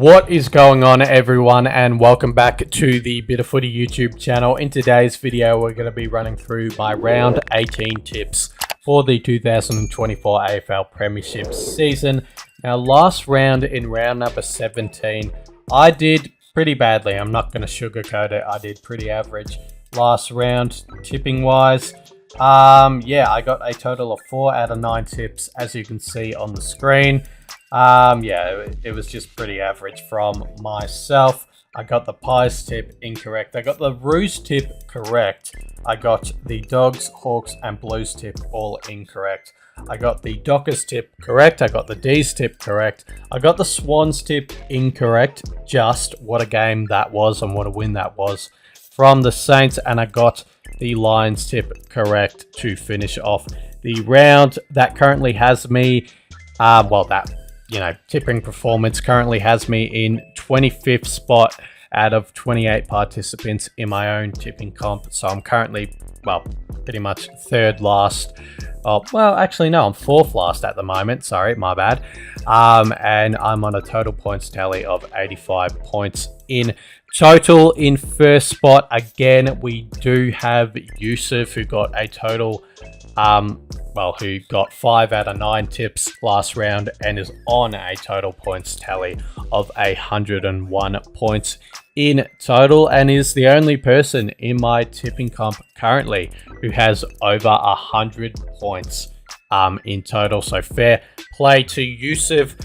What is going on, everyone, and welcome back to the Bit of Footy YouTube channel. In today's video, we're going to be running through my round 18 tips for the 2024 AFL Premiership season. Now, last round in round number 17, I did pretty badly. I'm not going to sugarcoat it. I did pretty average last round tipping wise. I got a total of 4 out of 9 tips, as you can see on the screen. It was just pretty average from myself. I got the Pies tip incorrect. I got the Roos tip correct. I got the Dogs, Hawks, and Blues tip all incorrect. I got the Dockers tip correct. I got the D's tip correct. I got the Swans tip incorrect. Just what a game that was and what a win that was from the Saints. And I got the Lions tip correct to finish off the round. That currently has me, tipping performance currently has me in 25th spot out of 28 participants in my own tipping comp. So I'm currently, pretty much third last. I'm 4th last at the moment. Sorry, my bad. And I'm on a total points tally of 85 points in total. In first spot, again, we do have Yusuf, who got a total who got 5 out of 9 tips last round and is on a total points tally of 101 points in total, and is the only person in my tipping comp currently who has over 100 points in total. So fair play to Yusuf.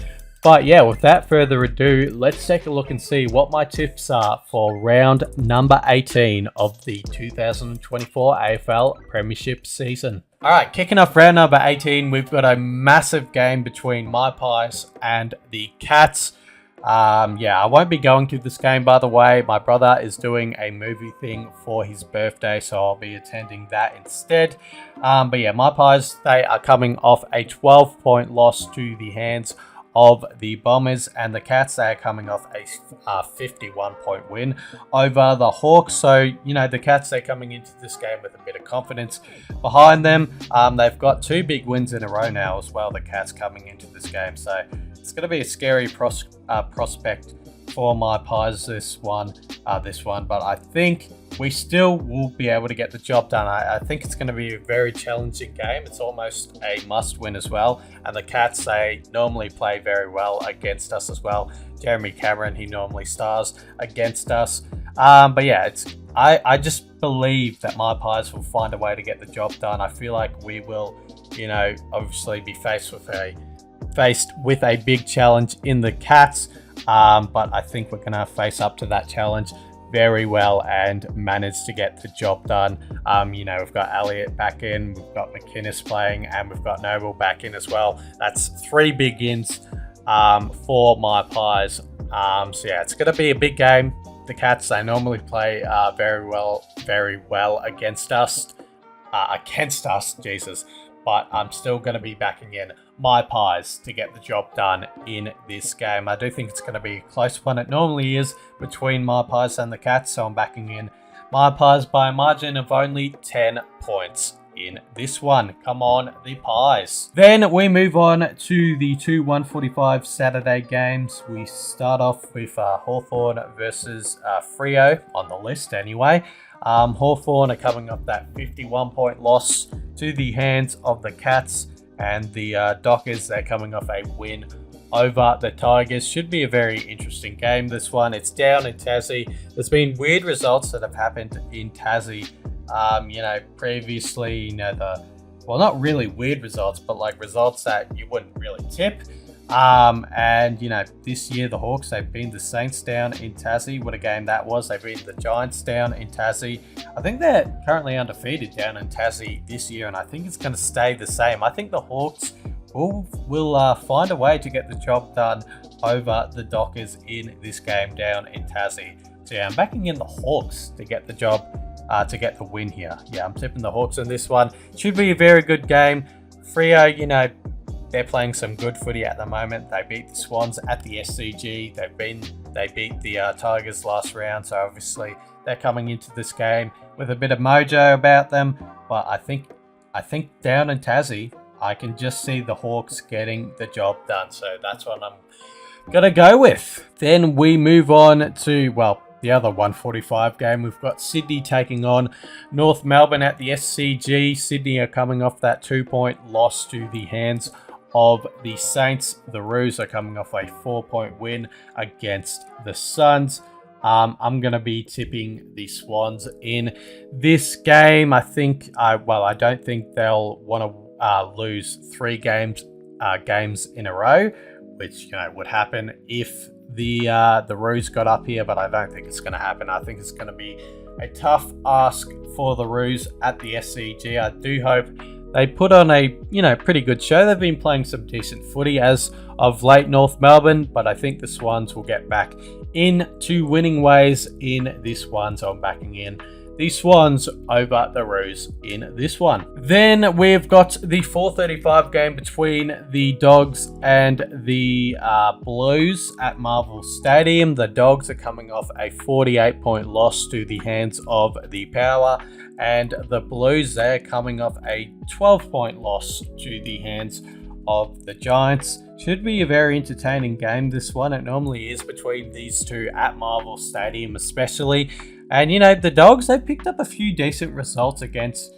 But yeah, without further ado, let's take a look and see what my tips are for round number 18 of the 2024 AFL Premiership season. All right, kicking off round number 18, we've got a massive game between my Pies and the Cats. I won't be going to this game, by the way. My brother is doing a movie thing for his birthday, so I'll be attending that instead. My Pies, they are coming off a 12-point loss to the hands of the Bombers, and the Cats, they are coming off a 51-point win over the Hawks. So, the Cats, they're coming into this game with a bit of confidence behind them. They've got 2 big wins in a row now as well, the Cats coming into this game. So it's going to be a scary prospect for my Pies this one, but I think we still will be able to get the job done. I think it's going to be a very challenging game. It's almost a must-win as well. And the Cats, they normally play very well against us as well. Jeremy Cameron, he normally stars against us. I just believe that my Pies will find a way to get the job done. I feel like we will, obviously be faced with a big challenge in the Cats. But I think we're going to face up to that challenge very well and manage to get the job done. We've got Elliott back in, we've got McInnes playing, and we've got Noble back in as well. That's 3 big ins for my Pies. It's going to be a big game. The Cats, they normally play very well against us. But I'm still going to be backing in my Pies to get the job done in this game. I do think it's going to be a close one. It normally is between my Pies and the Cats, so I'm backing in my Pies by a margin of only 10 points in this one. Come on, the Pies. Then we move on to the 2 1:45 Saturday games. We start off with Hawthorn versus Freo on the list anyway. Hawthorn are coming off that 51-point loss to the hands of the Cats, and the Dockers, they're coming off a win over the Tigers. Should be a very interesting game, this one. It's down in Tassie. There's been weird results that have happened in Tassie. Previously, not really weird results, but like results that you wouldn't really tip. This year the Hawks, they've beaten the Saints down in Tassie. What a game that was. They've beaten the Giants down in Tassie. I think they're currently undefeated down in Tassie this year, and I think it's going to stay the same. I think the Hawks will find a way to get the job done over the Dockers in this game down in Tassie. So I'm backing in the Hawks to get the job, to get the win here. I'm tipping the Hawks in this one. Should be a very good game. Freo, they're playing some good footy at the moment. They beat the Swans at the SCG. They beat the Tigers last round. So obviously they're coming into this game with a bit of mojo about them. But I think down in Tassie, I can just see the Hawks getting the job done. So that's what I'm gonna go with. Then we move on to, well, the other 1:45 game. We've got Sydney taking on North Melbourne at the SCG. Sydney are coming off that 2-point loss to the hands of the Saints. The Roos are coming off a 4-point win against the Suns. I'm going to be tipping the Swans in this game. I don't think they'll want to lose 3 games in a row, which would happen if the Roos got up here, but I don't think it's going to happen. I think it's going to be a tough ask for the Roos at the SCG. I do hope they put on a pretty good show. They've been playing some decent footy as of late, North Melbourne, but I think the Swans will get back into winning ways in this one, so I'm backing in the Swans over the Roos in this one. Then we've got the 4:35 game between the Dogs and the Blues at Marvel Stadium. The Dogs are coming off a 48-point loss to the hands of the Power, and the Blues, they're coming off a 12-point loss to the hands of the Giants. Should be a very entertaining game, this one. It normally is between these two at Marvel Stadium especially. And the Dogs, they've picked up a few decent results against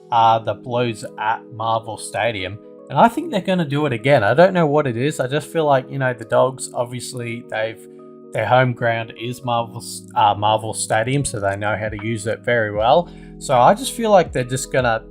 the Blues at Marvel Stadium, and I think they're going to do it again. I don't know what it is. I just feel like the Dogs, obviously their home ground is Marvel Stadium, so they know how to use it very well. So I just feel like they're just going to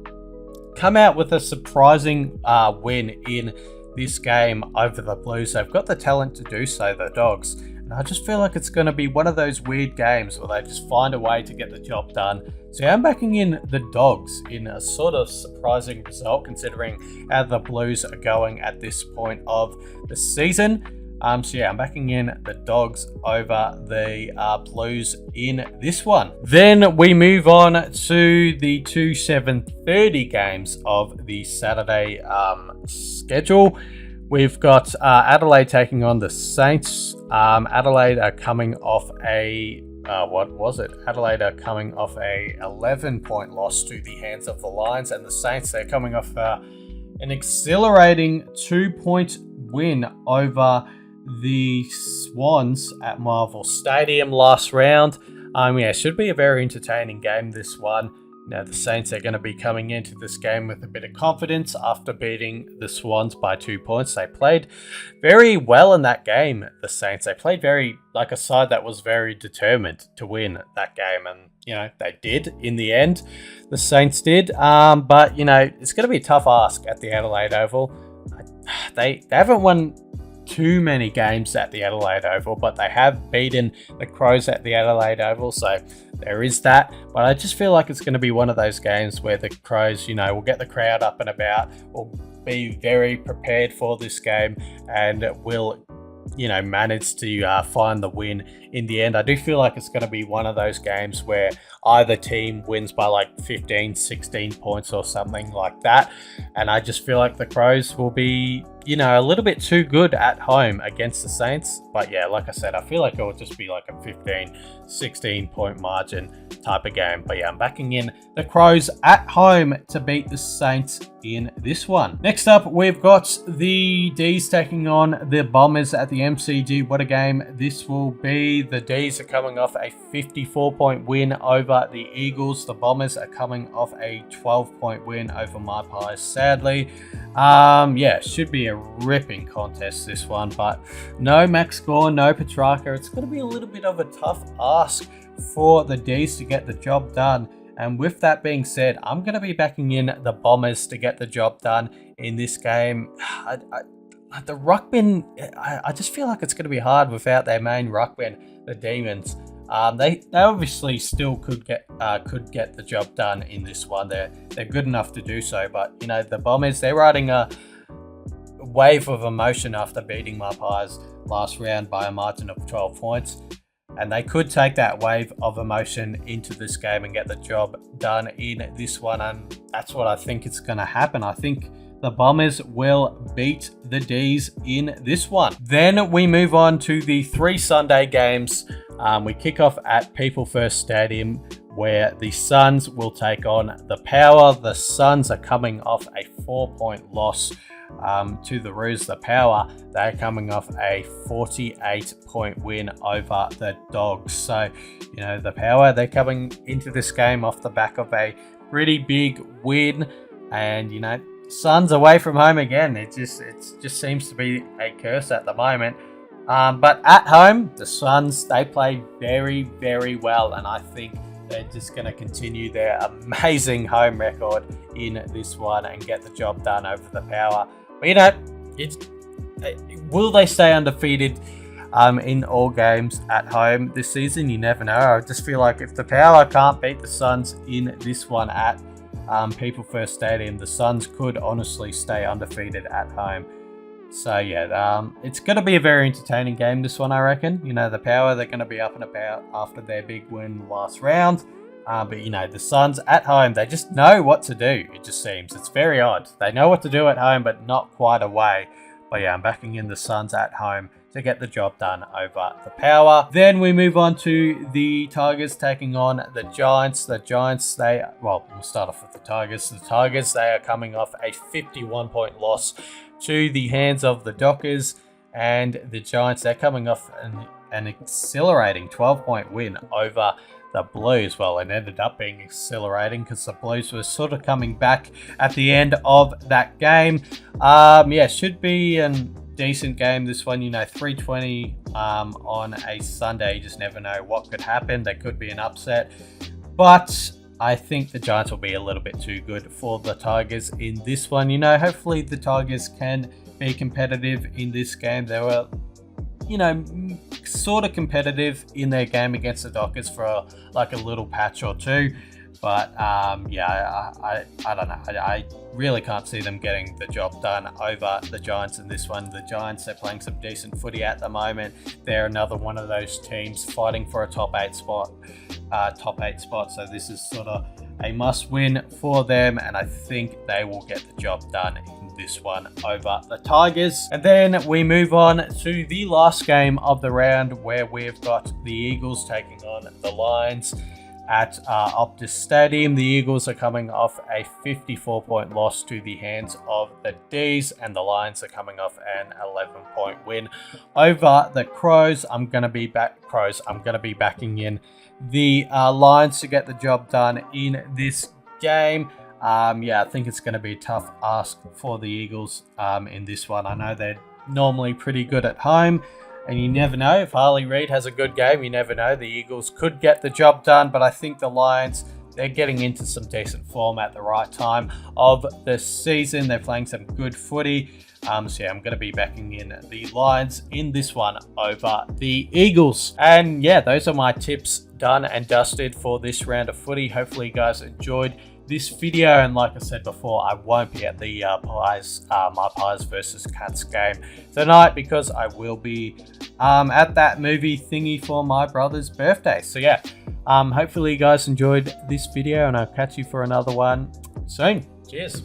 come out with a surprising win in this game over the Blues. They've got the talent to do so, the Dogs. And I just feel like it's going to be one of those weird games where they just find a way to get the job done. So I'm backing in the Dogs in a sort of surprising result, considering how the Blues are going at this point of the season. I'm backing in the Dogs over the Blues in this one. Then we move on to the 2 7:30 games of the Saturday schedule. We've got Adelaide taking on the Saints. Adelaide are coming off a Adelaide are coming off a 11-point loss to the hands of the Lions, and the Saints, they're coming off an exhilarating 2-point win over the Swans at Marvel Stadium last round. Should be a very entertaining game, this one. The Saints are going to be coming into this game with a bit of confidence after beating the Swans by 2 points. They played very well in that game, the Saints. They played very like a side that was very determined to win that game, and they did in the end. The Saints did, but it's going to be a tough ask at the Adelaide Oval. They haven't won too many games at the Adelaide Oval, but they have beaten the Crows at the Adelaide Oval, so there is that. But I just feel like it's going to be one of those games where the Crows, will get the crowd up and about, will be very prepared for this game, and will manage to find the win in the end. I do feel like it's going to be one of those games where either team wins by like 15, 16 points or something like that. And I just feel like the Crows will be, a little bit too good at home against the Saints. But yeah, like I said, I feel like it will just be like a 15, 16 point margin type of game. But yeah, I'm backing in the Crows at home to beat the Saints in this one. Next up, we've got the D's taking on the Bombers at the MCG. What a game this will be. The D's are coming off a 54-point win over the Eagles. The Bombers are coming off a 12-point win over Magpies, sadly. Should be a ripping contest, this one, but no Max Gore, no Petrarca. It's going to be a little bit of a tough ask for the D's to get the job done. And with that being said, I'm going to be backing in the Bombers to get the job done in this game. The Ruckman, I just feel like it's going to be hard without their main Ruckman, the Demons. They obviously still could get the job done in this one. They're good enough to do so, but the Bombers, they're riding a wave of emotion after beating Magpies last round by a margin of 12 points. And they could take that wave of emotion into this game and get the job done in this one. And that's what I think is going to happen. I think the Bombers will beat the D's in this one. Then we move on to the 3 Sunday games. We kick off at People First Stadium, where the Suns will take on the Power. The Suns are coming off a 4-point loss to the Roos. The Power, they're coming off a 48-point win over the Dogs. So, the Power, they're coming into this game off the back of a pretty big win, and Suns away from home again. It just seems to be a curse at the moment. But at home, the Suns, they play very, very well, and I think they're just going to continue their amazing home record in this one and get the job done over the Power. But will they stay undefeated in all games at home this season? You never know. I just feel like if the Power can't beat the Suns in this one at People First Stadium, the Suns could honestly stay undefeated at home. So yeah, it's going to be a very entertaining game, this one, I reckon. The Power, they're going to be up and about after their big win last round. But the Suns at home, they just know what to do, it just seems. It's very odd. They know what to do at home, but not quite away. But yeah, I'm backing in the Suns at home to get the job done over the Power. Then we move on to the Tigers taking on the Giants. The Giants, we'll start off with the Tigers. The Tigers, they are coming off a 51-point loss to the hands of the Dockers, and the Giants, they're coming off an exhilarating 12-point win over the Blues. Well, it ended up being exhilarating because the Blues were sort of coming back at the end of that game. Should be a decent game, this one. 3:20 on a Sunday. You just never know what could happen. There could be an upset, but I think the Giants will be a little bit too good for the Tigers in this one. Hopefully the Tigers can be competitive in this game. They were, sort of competitive in their game against the Dockers for a little patch or two. But I don't know. I really can't see them getting the job done over the Giants in this one. The Giants, they're playing some decent footy at the moment. They're another one of those teams fighting for a top eight spot. So this is sort of a must-win for them, and I think they will get the job done in this one over the Tigers. And then we move on to the last game of the round, where we've got the Eagles taking on the Lions at Optus Stadium. The Eagles are coming off a 54-point loss to the hands of the D's, and the Lions are coming off an 11-point win over the Crows. I'm going to be backing in the Lions to get the job done in this game. I think it's going to be a tough ask for the Eagles in this one. I know they're normally pretty good at home, and you never know, if Harley Reid has a good game, you never know, the Eagles could get the job done. But I think the Lions, they're getting into some decent form at the right time of the season. They're playing some good footy. I'm going to be backing in the Lions in this one over the Eagles. And yeah, those are my tips done and dusted for this round of footy. Hopefully you guys enjoyed this video, and like I said before, I won't be at the my Pies versus Cats game tonight because I will be at that movie thingy for my brother's birthday. So yeah, hopefully you guys enjoyed this video, and I'll catch you for another one soon. Cheers.